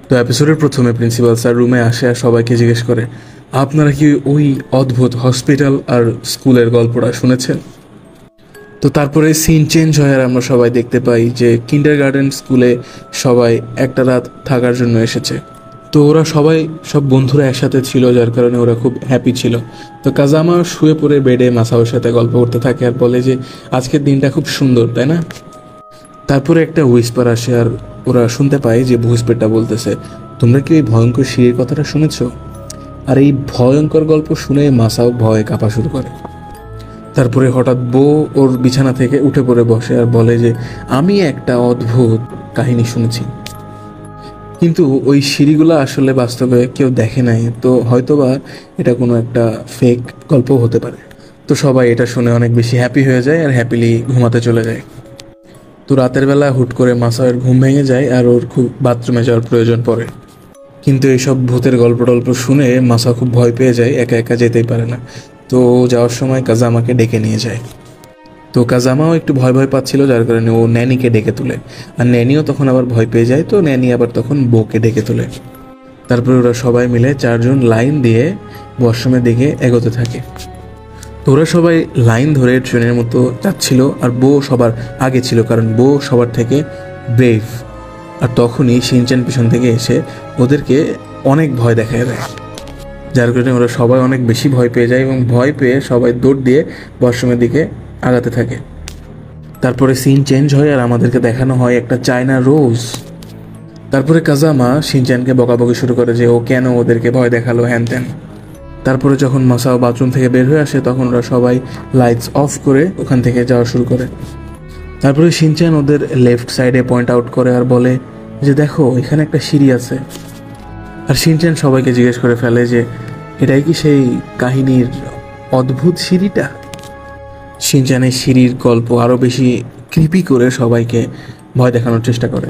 তো এপিসোডের প্রথমে প্রিন্সিপাল স্যার রুমে আসে আর সবাইকে জিজ্ঞেস করে, আপনারা কি ওই অদ্ভুত হসপিটাল আর স্কুলের গল্পটা শুনেছেন? তো তারপরে সিন চেঞ্জ হয় আর আমরা সবাই দেখতে পাই যে কিন্ডারগার্টেন স্কুলে সবাই একটা রাত থাকার জন্য এসেছে। তো ওরা সবাই সব বন্ধুরা একসাথে ছিল, যার কারণে ওরা খুব হ্যাপি ছিল। তো কাজামা শুয়ে পড়ে বেডে মাসাওর সাথে গল্প করতে থাকে আর বলে যে আজকের দিনটা খুব সুন্দর, তাই না? তারপরে একটা হুইসপার আসে আর ওরা শুনতে পায় যে হুইসপারটা বলতেছে, তোমরা কি ওই ভয়ঙ্কর সিঁড়ির কথাটা শুনেছো? আর এই ভয়ঙ্কর গল্প শুনে মাসাও ভয়ে কাঁপা শুরু করে। তারপরে হঠাৎ বউ ওর বিছানা থেকে উঠে পড়ে বসে আর বলে যে আমি একটা অদ্ভুত কাহিনী শুনেছি, কিন্তু ওই সিঁড়িগুলো আসলে বাস্তবে কেউ দেখে নাই, তো হয়তোবা এটা কোনো একটা ফেক গল্প হতে পারে। তো সবাই এটা শুনে অনেক বেশি হ্যাপি হয়ে যায় আর হ্যাপিলি ঘুমাতে চলে যায়। তো রাতের বেলা হুট করে মাসাওয়ের ঘুম ভেঙে যায় আর ওর খুব বাথরুমে যাওয়ার প্রয়োজন পড়ে। কিন্তু এইসব ভূতের গল্প টল্প শুনে মাসা খুব ভয় পেয়ে যায়, একা একা যেতেই পারে না। তো যাওয়ার সময় কাজামাকে ডেকে নিয়ে যায়। তো কাজামাও একটু ভয় ভয় পাচ্ছিল, যার কারণে ও ন্যানিকে ডেকে তোলে। আর ন্যানিও তখন আবার ভয় পেয়ে যায়, তো ন্যানি আবার তখন বউকে ডেকে তোলে। তারপরে ওরা সবাই মিলে চারজন লাইন দিয়ে ওয়াশরুমের দিকে এগোতে থাকে। তো ওরা সবাই লাইন ধরে ট্রেনের মতো যাচ্ছিল আর বউ সবার আগে ছিল, কারণ বউ সবার থেকে ব্রেভ। আর তখনই শিনচ্যান পিছন থেকে এসে ওদেরকে অনেক ভয় দেখায় দেয়, যার কারণে ওরা সবাই অনেক বেশি ভয় পেয়ে যায় এবং ভয় পেয়ে সবাই দৌড় দিয়ে ওয়াশরুমের দিকে আগাতে থাকে। তারপরে সিন চেঞ্জ হয় আর আমাদেরকে দেখানো হয় একটা চায়না রোজ। তারপরে কাজামা শিনচ্যানকে বকাবকি শুরু করে যে ও কেন ওদেরকে ভয় দেখালো, হ্যান ত্যান। তারপরে যখন মাসাও বাথরুম থেকে বের হয়ে আসে তখন ওরা সবাই লাইটস অফ করে ওখান থেকে যাওয়া শুরু করে। তারপরে শিনচ্যান ওদের লেফট সাইডে পয়েন্ট আউট করে আর বলে যে দেখো এখানে একটা সিঁড়ি আছে। আর শিনচ্যান সবাইকে জিজ্ঞেস করে ফেলে যে এটাই কি সেই কাহিনীর অদ্ভুত সিঁড়িটা? শিনচ্যানের সিঁড়ির গল্প আরও বেশি ক্রিপি করে সবাইকে ভয় দেখানোর চেষ্টা করে।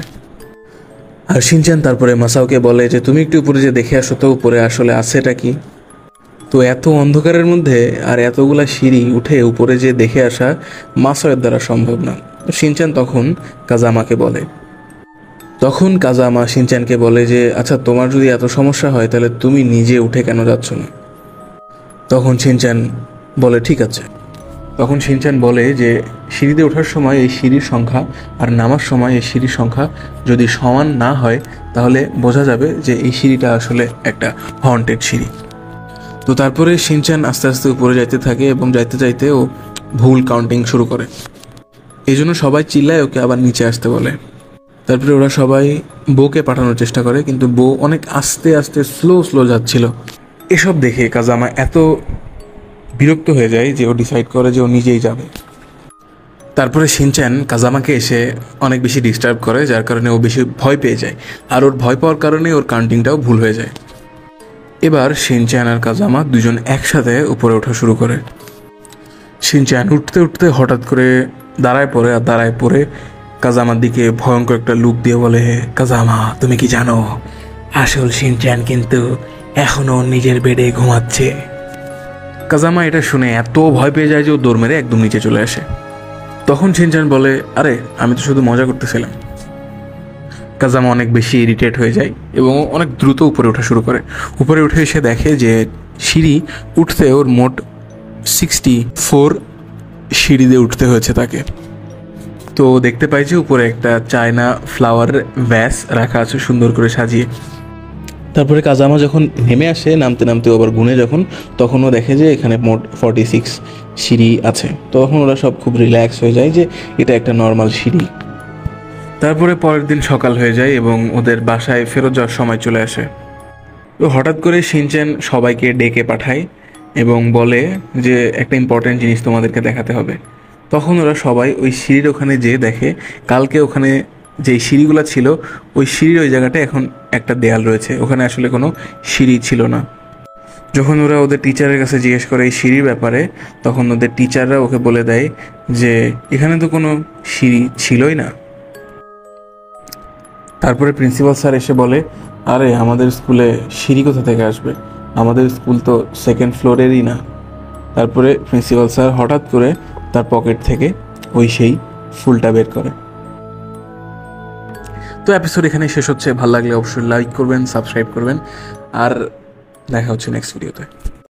আর শিনচ্যান তারপরে মাসাওকে বলে যে তুমি একটু উপরে যে দেখে আসো তো উপরে আসলে আছেটা কি। তো এত অন্ধকারের মধ্যে আর এতগুলা সিঁড়ি উঠে উপরে যে দেখে আসা মাসাওয়ের দ্বারা সম্ভব না। শিনচ্যান তখন কাজামাকে বলে, তখন কাজামা শিনচ্যানকে বলে যে আচ্ছা তোমার যদি এত সমস্যা হয় তাহলে তুমি নিজে উঠে কেন যাচ্ছ না? তখন শিনচ্যান বলে ঠিক আছে। তখন শিনচ্যান বলে যে সিঁড়িতে ওঠার সময় এই সিঁড়ির সংখ্যা আর নামার সময় এই সিঁড়ির সংখ্যা যদি সমান না হয় তাহলে বোঝা যাবে যে এই সিঁড়িটা আসলে একটা হন্টেড সিঁড়ি। তো তারপরে শিনচ্যান আস্তে আস্তে উপরে যাইতে থাকে এবং যাইতে যাইতে ও ভুল কাউন্টিং শুরু করে। এই জন্য সবাই চিল্লায় ওকে আবার নিচে আসতে বলে। তারপরে ওরা সবাই বউকে পাঠানোর চেষ্টা করে, কিন্তু বউ অনেক আস্তে আস্তে স্লো যাচ্ছিল। এসব দেখে কাজামা এত বিরক্ত হয়ে যায় যে ও ডিসাইড করে যে ও নিজেই যাবে। তারপরে শিনচ্যান কাজামাকে এসে অনেক বেশি ডিস্টার্ব করে, যার কারণে ও বেশি ভয় পেয়ে যায়। আর ওর ভয় পাওয়ার কারণে ওর কাউন্টিংটাও ভুল হয়ে যায়। এবার শিনচ্যান আর কাজামা দুজন একসাথে উপরে ওঠা শুরু করে। শিনচ্যান উঠতে উঠতে হঠাৎ করে দাঁড়ায় পড়ে আর দাঁড়ায় পড়ে কাজামার দিকে ভয়ঙ্কর একটা লুক দিয়ে বলে, কাজামা তুমি কি জানো আসল শিনচ্যান কিন্তু এখনো নিজের বেডে ঘুমাচ্ছে। কাজামা এটা শুনে এত ভয় পেয়ে যায় যে ও দৌড় মেরে একদম নিচে চলে আসে। তখন শিনচ্যান বলে আরে আমি তো শুধু মজা করতেছিলাম। কাজামা অনেক বেশি ইরিটেট হয়ে যায় এবং অনেক দ্রুত উপরে ওঠা শুরু করে। উপরে উঠে এসে দেখে যে সিঁড়ি উঠতে ওর মোট 64 সিঁড়ি দিয়ে উঠতে হয়েছে তাকে। তো দেখতে পাই যে উপরে একটা চায়না ফ্লাওয়ার ভ্যাস রাখা আছে সুন্দর করে সাজিয়ে। তারপরে কাজামা যখন নেমে আসে নামতে নামতে আবার গুনে যখন তখনও দেখে যে এখানে মোট 46 সিঁড়ি আছে। তখন ওরা সব খুব রিল্যাক্স হয়ে যায় যে এটা একটা নর্মাল সিঁড়ি। তারপরে পরের দিন সকাল হয়ে যায় এবং ওদের বাসায় ফেরত যাওয়ার সময় চলে আসে। তো হঠাৎ করে শিনচ্যান সবাইকে ডেকে পাঠায় এবং বলে যে একটা ইম্পর্ট্যান্ট জিনিস তোমাদেরকে দেখাতে হবে। তখন ওরা সবাই ওই সিঁড়ির ওখানে যেয়ে দেখে কালকে ওখানে যেই সিঁড়িগুলো ছিল ওই সিঁড়ির ওই জায়গাটায় এখন একটা দেয়াল রয়েছে, ওখানে আসলে কোনো সিঁড়ি ছিল না। যখন ওরা ওদের টিচারের কাছে জিজ্ঞেস করে এই সিঁড়ির ব্যাপারে তখন ওদের টিচাররা ওকে বলে দেয় যে এখানে তো কোনো সিঁড়ি ছিলই না। তারপরে প্রিন্সিপাল স্যার এসে বলে আরে আমাদের স্কুলে সিঁড়ি কোথা থেকে আসবে, আমাদের স্কুল তো সেকেন্ড ফ্লোরেরই না। তারপরে প্রিন্সিপাল স্যার হঠাৎ করে তার পকেট থেকে ওই সেই ফুলটা বের করে। তো এপিসোড এখানেই শেষ হচ্ছে। ভালো লাগলে অবশ্যই লাইক করবেন, সাবস্ক্রাইব করবেন, আর দেখা হচ্ছে নেক্সট ভিডিওতে।